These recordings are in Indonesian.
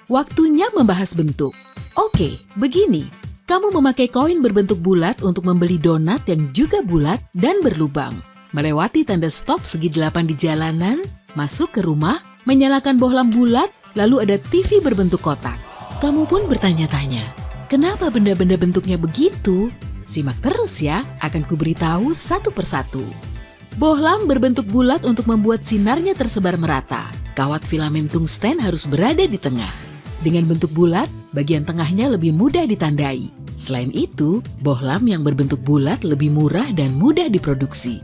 Waktunya membahas bentuk. Oke, begini. Kamu memakai koin berbentuk bulat untuk membeli donat yang juga bulat dan berlubang. Melewati tanda stop segi 8 di jalanan, masuk ke rumah, menyalakan bohlam bulat, lalu ada TV berbentuk kotak. Kamu pun bertanya-tanya, kenapa benda-benda bentuknya begitu? Simak terus ya, akan kuberitahu satu persatu. Bohlam berbentuk bulat untuk membuat sinarnya tersebar merata. Kawat filamen tungsten harus berada di tengah. Dengan bentuk bulat, bagian tengahnya lebih mudah ditandai. Selain itu, bohlam yang berbentuk bulat lebih murah dan mudah diproduksi.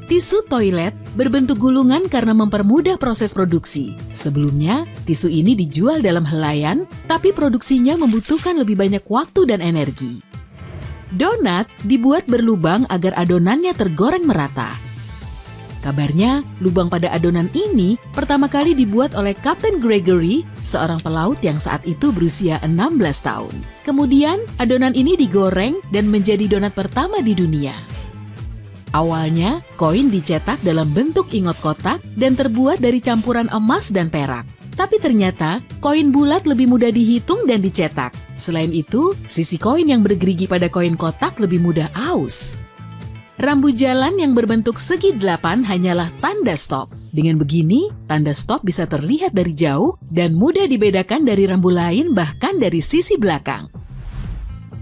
Tisu toilet berbentuk gulungan karena mempermudah proses produksi. Sebelumnya, tisu ini dijual dalam helaian, tapi produksinya membutuhkan lebih banyak waktu dan energi. Donat dibuat berlubang agar adonannya tergoreng merata. Kabarnya, lubang pada adonan ini pertama kali dibuat oleh Kapten Gregory, seorang pelaut yang saat itu berusia 16 tahun. Kemudian, adonan ini digoreng dan menjadi donat pertama di dunia. Awalnya, koin dicetak dalam bentuk ingot kotak dan terbuat dari campuran emas dan perak. Tapi ternyata, koin bulat lebih mudah dihitung dan dicetak. Selain itu, sisi koin yang bergerigi pada koin kotak lebih mudah aus. Rambu jalan yang berbentuk segi 8 hanyalah tanda stop. Dengan begini, tanda stop bisa terlihat dari jauh dan mudah dibedakan dari rambu lain bahkan dari sisi belakang.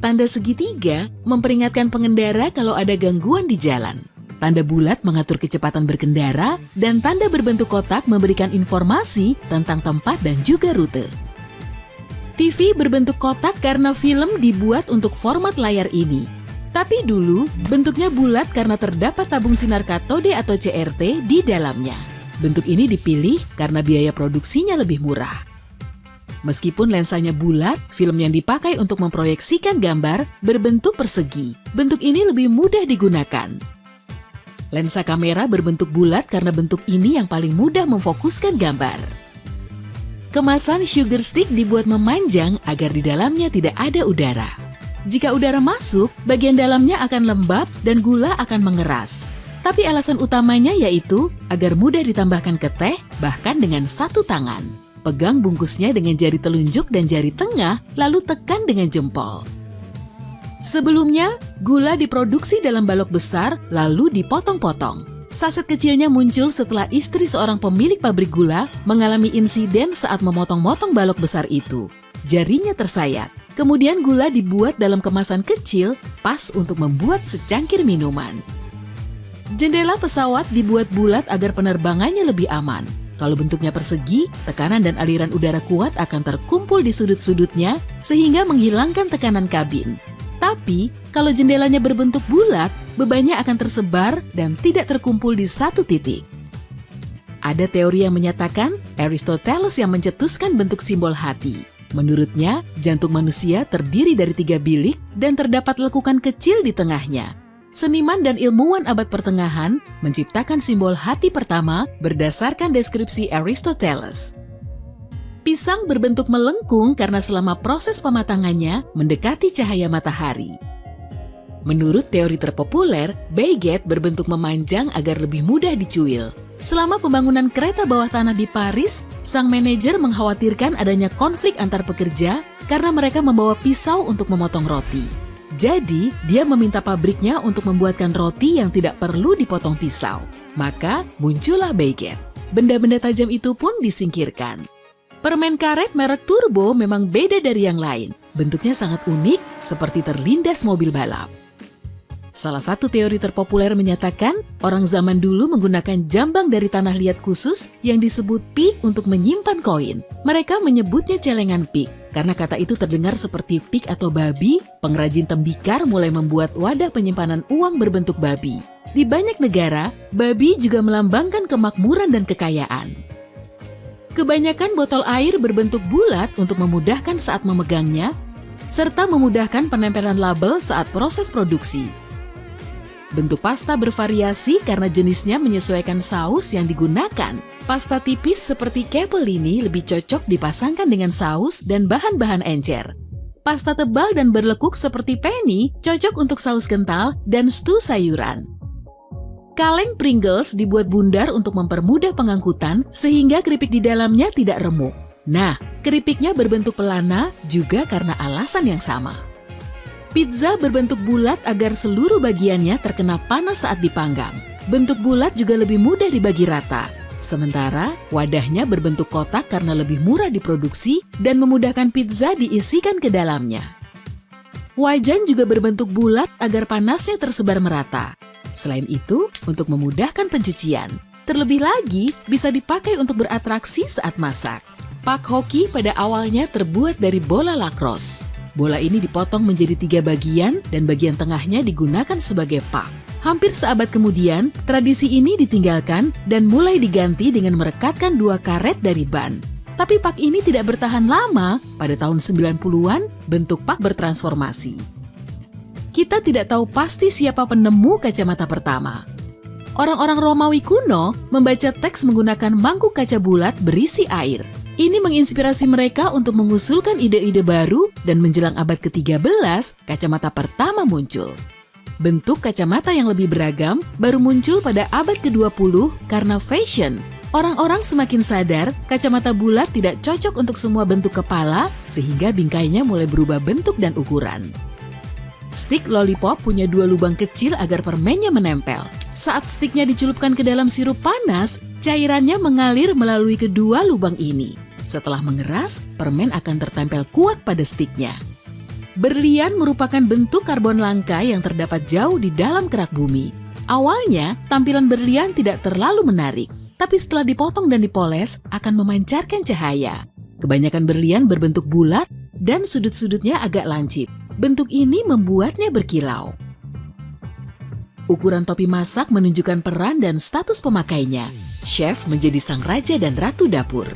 Tanda segitiga memperingatkan pengendara kalau ada gangguan di jalan. Tanda bulat mengatur kecepatan berkendara dan tanda berbentuk kotak memberikan informasi tentang tempat dan juga rute. TV berbentuk kotak karena film dibuat untuk format layar ini. Tapi dulu, bentuknya bulat karena terdapat tabung sinar katode atau CRT di dalamnya. Bentuk ini dipilih karena biaya produksinya lebih murah. Meskipun lensanya bulat, film yang dipakai untuk memproyeksikan gambar berbentuk persegi. Bentuk ini lebih mudah digunakan. Lensa kamera berbentuk bulat karena bentuk ini yang paling mudah memfokuskan gambar. Kemasan sugar stick dibuat memanjang agar di dalamnya tidak ada udara. Jika udara masuk, bagian dalamnya akan lembab dan gula akan mengeras. Tapi alasan utamanya yaitu agar mudah ditambahkan ke teh, bahkan dengan satu tangan. Pegang bungkusnya dengan jari telunjuk dan jari tengah, lalu tekan dengan jempol. Sebelumnya, gula diproduksi dalam balok besar, lalu dipotong-potong. Saset kecilnya muncul setelah istri seorang pemilik pabrik gula mengalami insiden saat memotong-motong balok besar itu. Jarinya tersayat. Kemudian gula dibuat dalam kemasan kecil, pas untuk membuat secangkir minuman. Jendela pesawat dibuat bulat agar penerbangannya lebih aman. Kalau bentuknya persegi, tekanan dan aliran udara kuat akan terkumpul di sudut-sudutnya sehingga menghilangkan tekanan kabin. Tapi, kalau jendelanya berbentuk bulat, bebannya akan tersebar dan tidak terkumpul di satu titik. Ada teori yang menyatakan Aristoteles yang mencetuskan bentuk simbol hati. Menurutnya, jantung manusia terdiri dari 3 bilik dan terdapat lekukan kecil di tengahnya. Seniman dan ilmuwan abad pertengahan menciptakan simbol hati pertama berdasarkan deskripsi Aristoteles. Pisang berbentuk melengkung karena selama proses pematangannya mendekati cahaya matahari. Menurut teori terpopuler, baguette berbentuk memanjang agar lebih mudah dicuil. Selama pembangunan kereta bawah tanah di Paris, sang manajer mengkhawatirkan adanya konflik antar pekerja karena mereka membawa pisau untuk memotong roti. Jadi, dia meminta pabriknya untuk membuatkan roti yang tidak perlu dipotong pisau. Maka, muncullah baguette. Benda-benda tajam itu pun disingkirkan. Permen karet merek Turbo memang beda dari yang lain. Bentuknya sangat unik, seperti terlindas mobil balap. Salah satu teori terpopuler menyatakan orang zaman dulu menggunakan jambang dari tanah liat khusus yang disebut pik untuk menyimpan koin. Mereka menyebutnya celengan pik. Karena kata itu terdengar seperti pik atau babi, pengrajin tembikar mulai membuat wadah penyimpanan uang berbentuk babi. Di banyak negara, babi juga melambangkan kemakmuran dan kekayaan. Kebanyakan botol air berbentuk bulat untuk memudahkan saat memegangnya, serta memudahkan penempelan label saat proses produksi. Bentuk pasta bervariasi karena jenisnya menyesuaikan saus yang digunakan. Pasta tipis seperti capellini lebih cocok dipasangkan dengan saus dan bahan-bahan encer. Pasta tebal dan berlekuk seperti penny cocok untuk saus kental dan stew sayuran. Kaleng Pringles dibuat bundar untuk mempermudah pengangkutan sehingga keripik di dalamnya tidak remuk. Nah, keripiknya berbentuk pelana juga karena alasan yang sama. Pizza berbentuk bulat agar seluruh bagiannya terkena panas saat dipanggang. Bentuk bulat juga lebih mudah dibagi rata. Sementara wadahnya berbentuk kotak karena lebih murah diproduksi dan memudahkan pizza diisikan ke dalamnya. Wajan juga berbentuk bulat agar panasnya tersebar merata. Selain itu, untuk memudahkan pencucian. Terlebih lagi, bisa dipakai untuk beratraksi saat masak. Puck hoki pada awalnya terbuat dari bola lacrosse. Bola ini dipotong menjadi 3 bagian dan bagian tengahnya digunakan sebagai puck. Hampir seabad kemudian, tradisi ini ditinggalkan dan mulai diganti dengan merekatkan 2 karet dari ban. Tapi puck ini tidak bertahan lama, pada tahun 90-an bentuk puck bertransformasi. Kita tidak tahu pasti siapa penemu kacamata pertama. Orang-orang Romawi kuno membaca teks menggunakan mangkuk kaca bulat berisi air. Ini menginspirasi mereka untuk mengusulkan ide-ide baru dan menjelang abad ke-13, kacamata pertama muncul. Bentuk kacamata yang lebih beragam baru muncul pada abad ke-20 karena fashion. Orang-orang semakin sadar kacamata bulat tidak cocok untuk semua bentuk kepala sehingga bingkainya mulai berubah bentuk dan ukuran. Stik lollipop punya 2 lubang kecil agar permennya menempel. Saat stiknya dicelupkan ke dalam sirup panas, cairannya mengalir melalui kedua lubang ini. Setelah mengeras, permen akan tertempel kuat pada stiknya. Berlian merupakan bentuk karbon langka yang terdapat jauh di dalam kerak bumi. Awalnya, tampilan berlian tidak terlalu menarik, tapi setelah dipotong dan dipoles, akan memancarkan cahaya. Kebanyakan berlian berbentuk bulat dan sudut-sudutnya agak lancip. Bentuk ini membuatnya berkilau. Ukuran topi masak menunjukkan peran dan status pemakainya. Chef menjadi sang raja dan ratu dapur.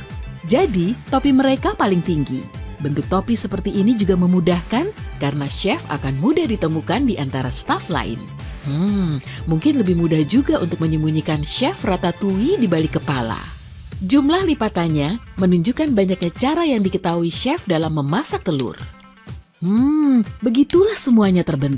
Jadi, topi mereka paling tinggi. Bentuk topi seperti ini juga memudahkan karena chef akan mudah ditemukan di antara staf lain. Mungkin lebih mudah juga untuk menyembunyikan chef ratatouille di balik kepala. Jumlah lipatannya menunjukkan banyaknya cara yang diketahui chef dalam memasak telur. Begitulah semuanya terbentuk.